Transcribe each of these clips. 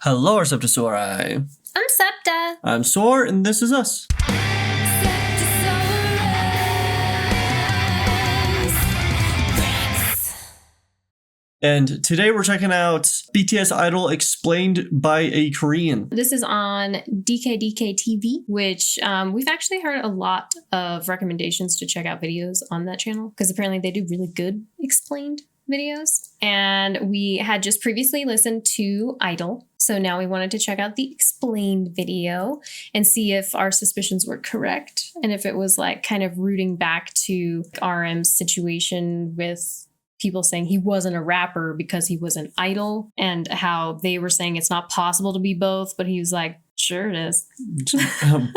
Hello, our SeptaSOAREous. I'm Septa. I'm Soar, and this is us. And today we're checking out BTS Idol explained by a Korean. This is on DKDK TV, which we've actually heard a lot of recommendations to check out videos on that channel because apparently they do really good explained videos. And we had just previously listened to Idol. So now we wanted to check out the explained video and see if our suspicions were correct. And if it was like kind of rooting back to RM's situation with people saying he wasn't a rapper because he was an idol, and how they were saying it's not possible to be both, but he was like, sure it is.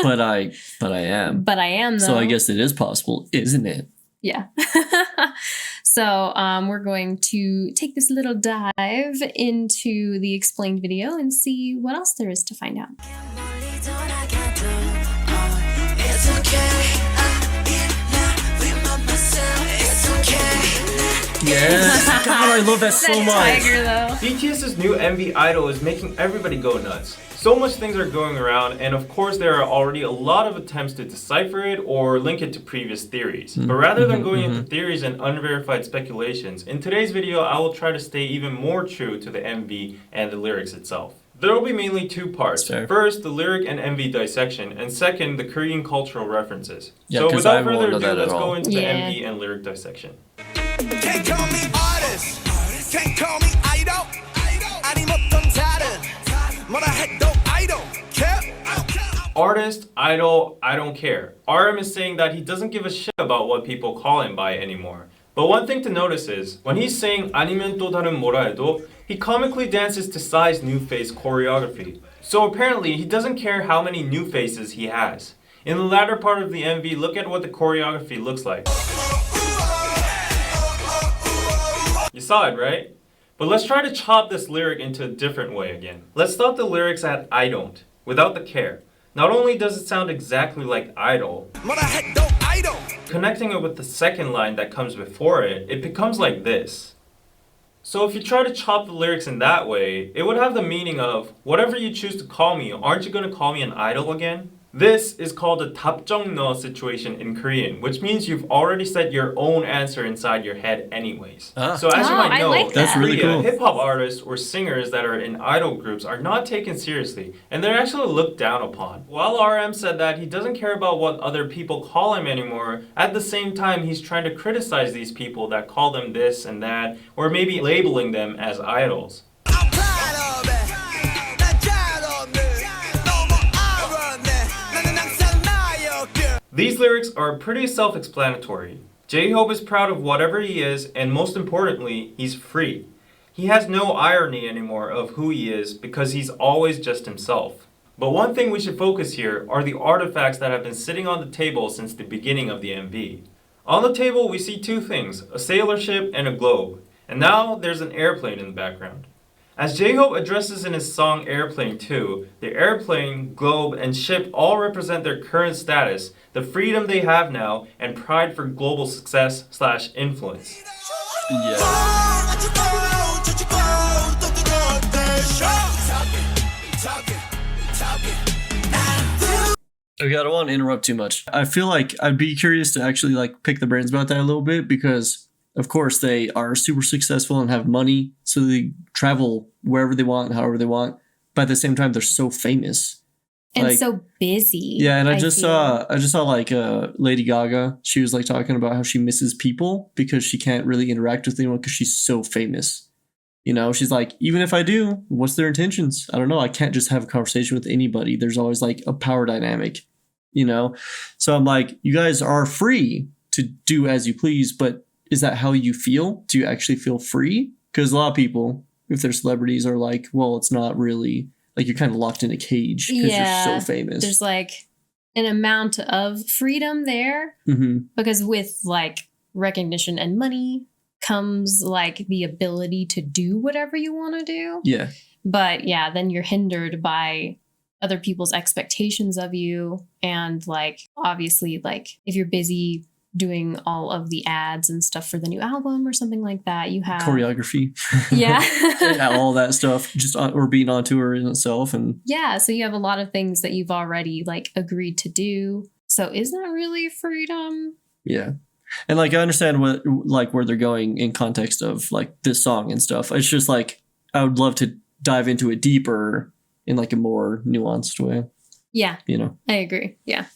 but I am. But I am, though. So I guess it is possible, isn't it? Yeah. So we're going to take this little dive into the explained video and see what else there is to find out. Yes. God, I love that so much. Tiger, though. BTS's new MV Idol is making everybody go nuts. So much things are going around, and of course there are already a lot of attempts to decipher it or link it to previous theories. But rather than going into theories and unverified speculations, in today's video I will try to stay even more true to the MV and the lyrics itself. There will be mainly two parts. First, the lyric and MV dissection, and second, the Korean cultural references. Yeah, so without I further won't know ado, that let's at all. go into the MV and lyric dissection. Can't call me artist, can't call me idol. 아님 어떤 다른 뭐라 해도 I don't care. Artist, idol, I don't care. RM is saying that he doesn't give a shit about what people call him by anymore. But one thing to notice is, when he's saying 아니면 또 다른 뭐라 해도, he comically dances to Psy's new face choreography. So apparently, he doesn't care how many new faces he has. In the latter part of the MV, look at what the choreography looks like. You saw it, right? But let's try to chop this lyric into a different way again. Let's stop the lyrics at I don't, without the care. Not only does it sound exactly like idol, 뭐라 해도 I don't. connecting it with the second line that comes before it, it becomes like this. So if you try to chop the lyrics in that way, it would have the meaning of, whatever you choose to call me, aren't you going to call me an idol again? This is called a 답정너 situation in Korean, which means you've already set your own answer inside your head anyways. So as you might know, like That's really cool. hip-hop artists or singers that are in idol groups are not taken seriously, and they're actually looked down upon. While RM said that he doesn't care about what other people call him anymore, at the same time he's trying to criticize these people that call them this and that, or maybe labeling them as idols. I'm proud of it. 난 잘 없네. 너무 알았네. 나는 항상 나였길. These lyrics are pretty self-explanatory. J-Hope is proud of whatever he is, and most importantly, he's free. He has no irony anymore of who he is because he's always just himself. But one thing we should focus here are the artifacts that have been sitting on the table since the beginning of the MV. On the table we see two things, a sailor ship and a globe. And now there's an airplane in the background. As J-Hope addresses in his song Airplane 2, the airplane, globe, and ship all represent their current status, the freedom they have now, and pride for global success/influence. Yeah. Okay, I don't want to interrupt too much. I feel like I'd be curious to actually like pick the brains about that a little bit because of course they are super successful and have money, so they travel wherever they want, however they want. But at the same time, they're so famous And like, so busy. Yeah, and I just feel. saw like Lady Gaga. She was like talking about how she misses people because she can't really interact with anyone because she's so famous. You know, she's like, even if I do, what's their intentions? I don't know. I can't just have a conversation with anybody. There's always like a power dynamic, you know? So I'm like, you guys are free to do as you please, but is that how you feel? Do you actually feel free? Because a lot of people, if they're celebrities, are like, well, it's not really, like you're kind of locked in a cage because you're so famous. There's like an amount of freedom there because with like recognition and money comes like the ability to do whatever you want to do. Yeah. But yeah, then you're hindered by other people's expectations of you. And like, obviously, like if you're busy doing all of the ads and stuff for the new album or something like that. You have Choreography. Yeah. Yeah, all that stuff just or being on tour in itself. And Yeah, so you have a lot of things that you've already like agreed to do. So is that really freedom? yeah. And like I understand what like where they're going in context of like this song and stuff. It's just like I would love to dive into it deeper in like a more nuanced way, Yeah, you know. I agree. Yeah.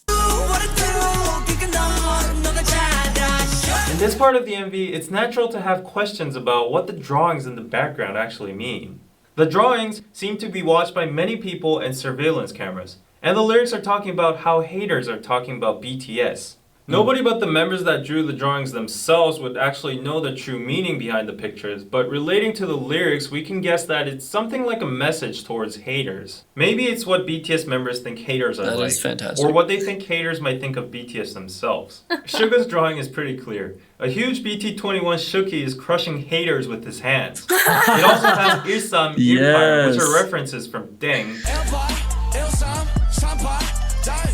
In this part of the MV, it's natural to have questions about what the drawings in the background actually mean. The drawings seem to be watched by many people and surveillance cameras, and the lyrics are talking about how haters are talking about BTS. Nobody but the members that drew the drawings themselves would actually know the true meaning behind the pictures, but relating to the lyrics, we can guess that it's something like a message towards haters. Maybe it's what BTS members think haters are That like, is fantastic. or what they think haters might think of BTS themselves. Suga's drawing is pretty clear. A huge BT21 Shuki is crushing haters with his hands. It also has Ilsam, Ilpar, which are Yes. references from Deng,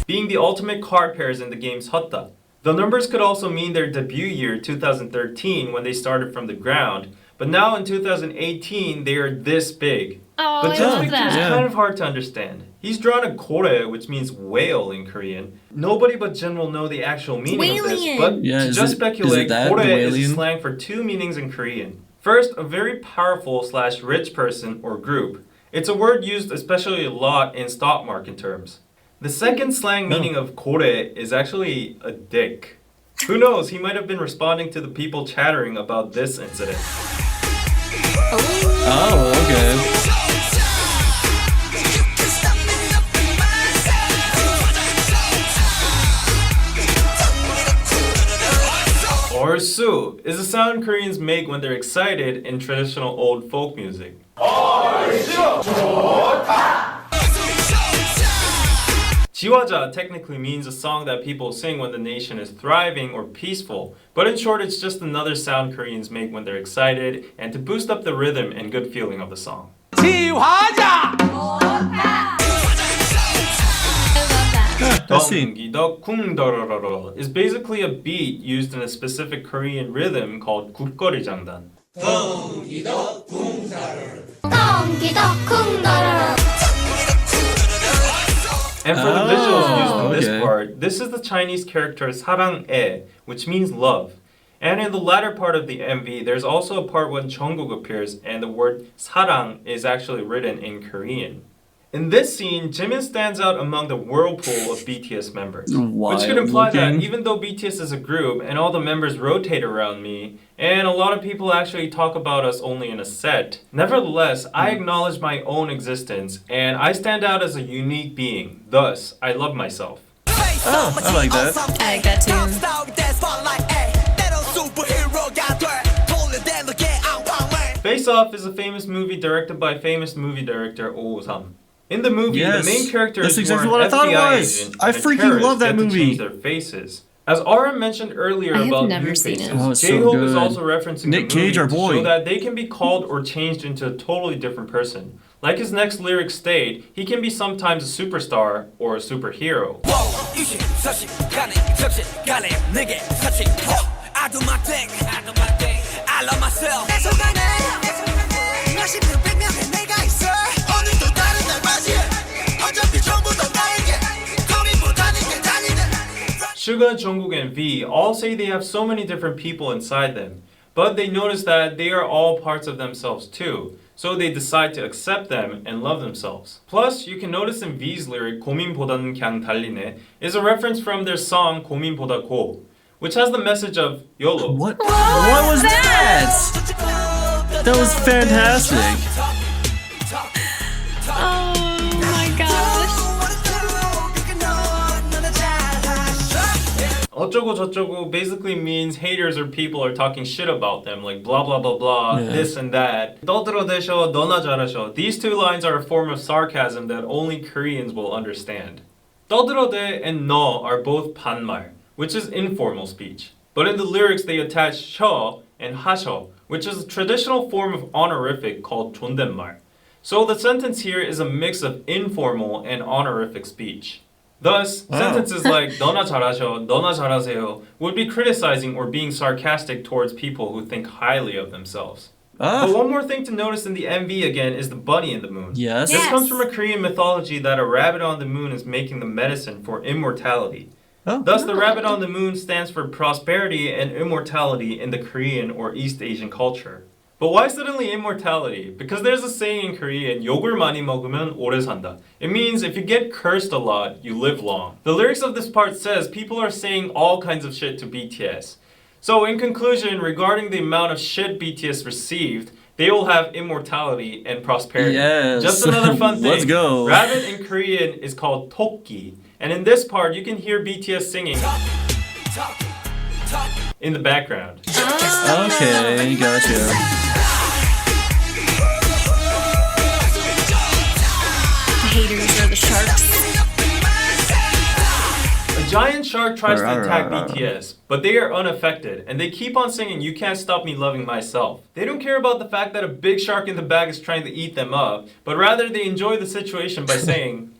being the ultimate card pairs in the game's Hotta. The numbers could also mean their debut year, 2013, when they started from the ground, but now in 2018, they are this big. Oh, But I this love picture is that. kind of hard to understand. He's drawn a kore, which means whale in Korean. Nobody but Jin will know the actual meaning of this, Whalian. but Yeah, to is just it speculate, that, kore the is whalian? slang for two meanings in Korean. First, a very powerful / rich person or group. It's a word used especially a lot in stock market terms. The second slang meaning of kore is actually a dick. Who knows, he might have been responding to the people chattering about this incident. Oh, okay. Orsu is a sound Koreans make when they're excited in traditional old folk music. Jiwaja technically means a song that people sing when the nation is thriving or peaceful, but in short it's just another sound Koreans make when they're excited and to boost up the rhythm and good feeling of the song. I love that. I see. 덩기덕 쿵더러러러 is basically a beat used in a specific Korean rhythm called 굿거리 장단. And for the visuals used in this okay. part, this is the Chinese character 사랑해, which means love. And in the latter part of the MV, there's also a part when Jungkook appears and the word 사랑 is actually written in Korean. In this scene, Jimin stands out among the whirlpool of BTS members, which could imply that Wild-looking. even though BTS is a group and all the members rotate around me, and a lot of people actually talk about us only in a set, nevertheless, I acknowledge my own existence and I stand out as a unique being. Thus, I love myself. Oh, I like that. I like that too. Face Off is a famous movie directed by famous movie director Oh Sam. In the movie, Yes, the main character that's is exactly more what an I thought it FBI was. agent, I and a freaking terrorist love that get to movie. change their faces. As RM mentioned earlier I have about never new seen it. faces, Oh, it's so J-Hope is good. also referencing Nick the movie Cage, our to boy. show that they can be called or changed into a totally different person. Like his next lyric state, he can be sometimes a superstar or a superhero. I love myself. Suga, Jungkook, and V all say they have so many different people inside them, but they notice that they are all parts of themselves too, so they decide to accept them and love themselves. Plus, you can notice in V's lyric 고민보다는 그냥 달리네 is a reference from their song 고민보다 고, which has the message of YOLO. What was that? That was fantastic. Oh my gosh. 어쩌고 저쩌고 basically means haters or people are talking shit about them, like blah blah blah blah, Yeah. this and that. 떠들어대셔, 너나 잘하셔. These two lines are a form of sarcasm that only Koreans will understand. 떠들어대 and 너 are both 반말, which is informal speech. But in the lyrics they attach 셔 and 하셔, which is a traditional form of honorific called 존댓말. So the sentence here is a mix of informal and honorific speech. Thus, Wow. sentences like 너나 잘하셔, 너나 잘하세요 would be criticizing or being sarcastic towards people who think highly of themselves. But one more thing to notice in the MV again is the bunny in the moon. Yes. This Yes. comes from a Korean mythology that a rabbit on the moon is making the medicine for immortality. Oh. Thus, the rabbit on the moon stands for prosperity and immortality in the Korean or East Asian culture. But why suddenly immortality? Because there's a saying in Korean, 욕을 많이 먹으면 오래 산다. It means if you get cursed a lot, you live long. The lyrics of this part says people are saying all kinds of shit to BTS. So in conclusion, regarding the amount of shit BTS received, they will have immortality and prosperity. Yes. Just another fun thing. Let's go. Rabbit in Korean is called tokki. And in this part, you can hear BTS singing in the background. Okay, gotcha. Haters are the sharks. A giant shark tries to attack BTS, but they are unaffected, and they keep on singing "You Can't Stop Me Loving Myself." They don't care about the fact that a big shark in the back is trying to eat them up, but rather they enjoy the situation by saying.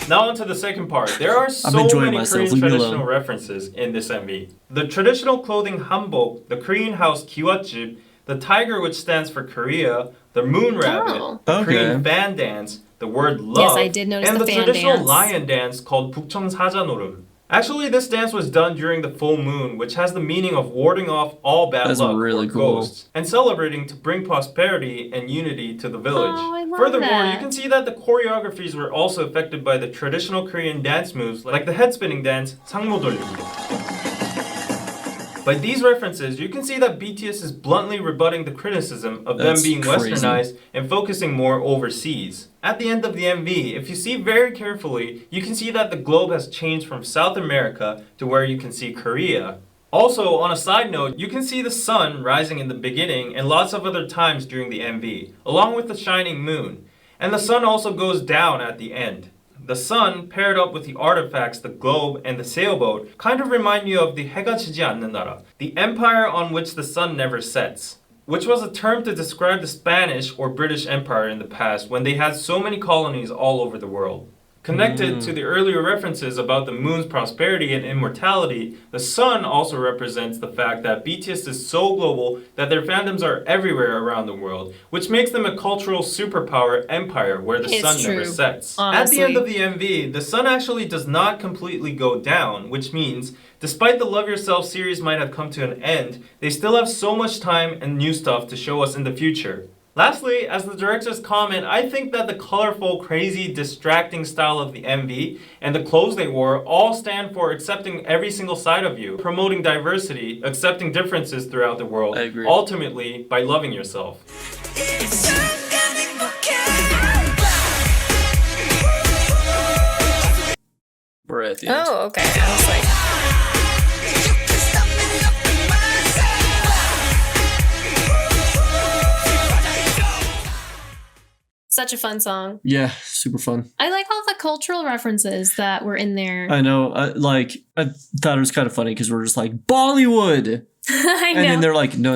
Now on to the second part. There are so many Korean traditional references in this MV. The traditional clothing hanbok, the Korean house kiwatjip, the tiger which stands for Korea, the moon rabbit, the Korean fan dance, the word love, Yes, I did notice and the the fan traditional dance. lion dance called 북청사자노름. Actually, this dance was done during the full moon, which has the meaning of warding off all bad That's luck really or cool. ghosts, and celebrating to bring prosperity and unity to the village. Oh, I love Furthermore, that. you can see that the choreographies were also affected by the traditional Korean dance moves, like the head spinning dance, 상모 돌리기. By these references, you can see that BTS is bluntly rebutting the criticism of That's them being crazy. westernized and focusing more overseas. At the end of the MV, if you see very carefully, you can see that the globe has changed from South America to where you can see Korea. Also, on a side note, you can see the sun rising in the beginning and lots of other times during the MV, along with the shining moon. And the sun also goes down at the end. The sun, paired up with the artifacts, the globe, and the sailboat, kind of remind you of the 해가 지지 않는 나라, the empire on which the sun never sets, which was a term to describe the Spanish or British Empire in the past when they had so many colonies all over the world. Connected to the earlier references about the moon's prosperity and immortality, the sun also represents the fact that BTS is so global that their fandoms are everywhere around the world, which makes them a cultural superpower empire where the It's sun never true, sets. honestly. At the end of the MV, the sun actually does not completely go down, which means despite the Love Yourself series might have come to an end, they still have so much time and new stuff to show us in the future. Lastly, as the director's comment, I think that the colorful, crazy, distracting style of the MV and the clothes they wore all stand for accepting every single side of you, promoting diversity, accepting differences throughout the world, I agree. ultimately by loving yourself. We're at the end. Oh, okay. I was like, such a fun song. Yeah, super fun. I like all the cultural references that were in there. I know. I thought it was kind of funny because we're just like Bollywood, I know. and then they're like, no.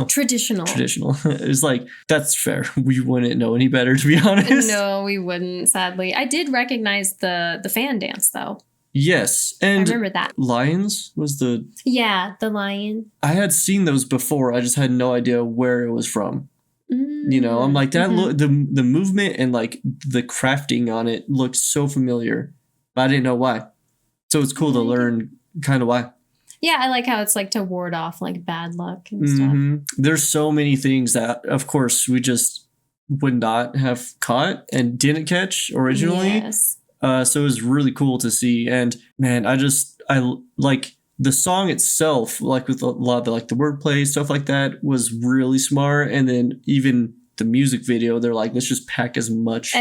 Traditional. Traditional. It's like, that's fair. We wouldn't know any better, to be honest. No, we wouldn't, sadly. I did recognize the fan dance, though. Yes, I and remember that. Lions was the. Yeah, the lion. I had seen those before. I just had no idea where it was from. You know, I'm like, that look, the movement and like the crafting on it looks so familiar, but I didn't know why. So it's cool to learn kind of why. Yeah, I like how it's like to ward off like bad luck and stuff. There's so many things that, of course, we just would not have caught and didn't catch originally. Yes. So it was really cool to see. And man, I like the song itself, like with a lot of the, like the wordplay, stuff like that was really smart. And then even the music video, they're like, let's just pack as much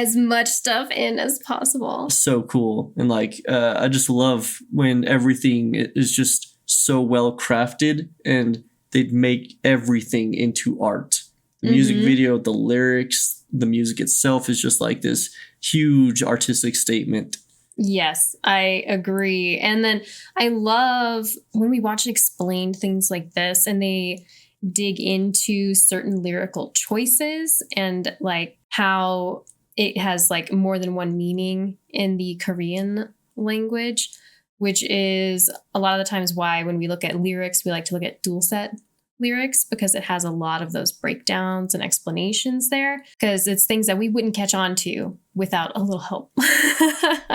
Stuff in as possible. So cool. And like, I just love when everything is just so well crafted and they make everything into art. The music video, the lyrics, the music itself is just like this huge artistic statement. Yes, I agree. And then I love when we watch explained things like this and they dig into certain lyrical choices and like how it has like more than one meaning in the Korean language, which is a lot of the times why when we look at lyrics, we like to look at dual set lyrics, because it has a lot of those breakdowns and explanations there, because it's things that we wouldn't catch on to without a little help.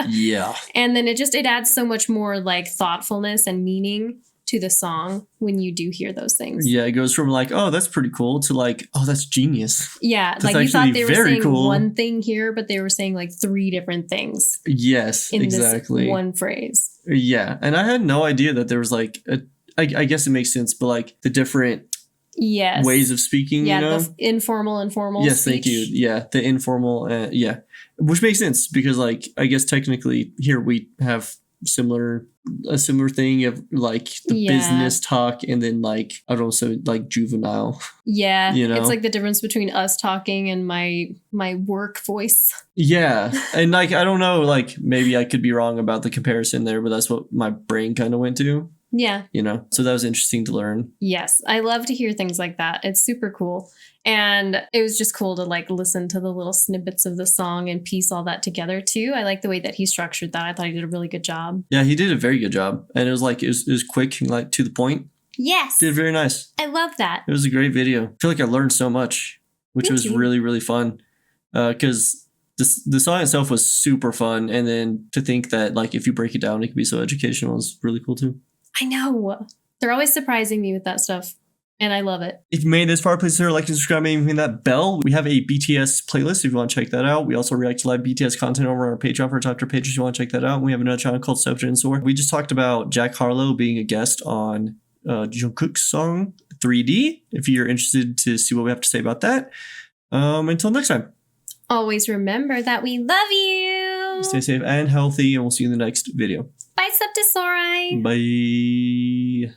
Yeah. And then it adds so much more like thoughtfulness and meaning to the song when you do hear those things. Yeah, it goes from like, oh, that's pretty cool to like, oh, that's genius. Yeah, That's like you thought actually they were very saying cool. one thing here, but they were saying like 3 different things Yes, in exactly. this one phrase. Yeah, and I had no idea that there was like I guess it makes sense, but like the different Yes. ways of speaking, Yeah, you know? the informal and formal Yes, speech. thank you. Yeah, the informal, yeah, which makes sense because like I guess technically here we have a similar thing of like the Yeah. business talk and then like I don't know, so like juvenile. Yeah, You know? it's like the difference between us talking and my work voice. Yeah, and like I don't know, like maybe I could be wrong about the comparison there, but that's what my brain kind of went to. Yeah. You know, so that was interesting to learn. Yes, I love to hear things like that. It's super cool. And it was just cool to like listen to the little snippets of the song and piece all that together too. I like the way that he structured that. I thought he did a really good job. Yeah, he did a very good job, and it was like it was quick and like to the point. Yes. Did very nice. I love that. It was a great video. I feel like I learned so much, which Me was too. really really fun. Because the song itself was super fun, and then to think that like if you break it down, it could be so educational is really cool too. I know. They're always surprising me with that stuff. And I love it. If you made it this far, please consider liking, subscribing, and hitting that bell. We have a BTS playlist if you want to check that out. We also react to live BTS content over on our Patreon for top tier pages if you want to check that out. We have another channel called SeptaSOAREous. We just talked about Jack Harlow being a guest on Jungkook's song 3D. If you're interested to see what we have to say about that. Until next time. Always remember that we love you. Stay safe and healthy, and we'll see you in the next video. Bye, SeptaSOAREous. Bye.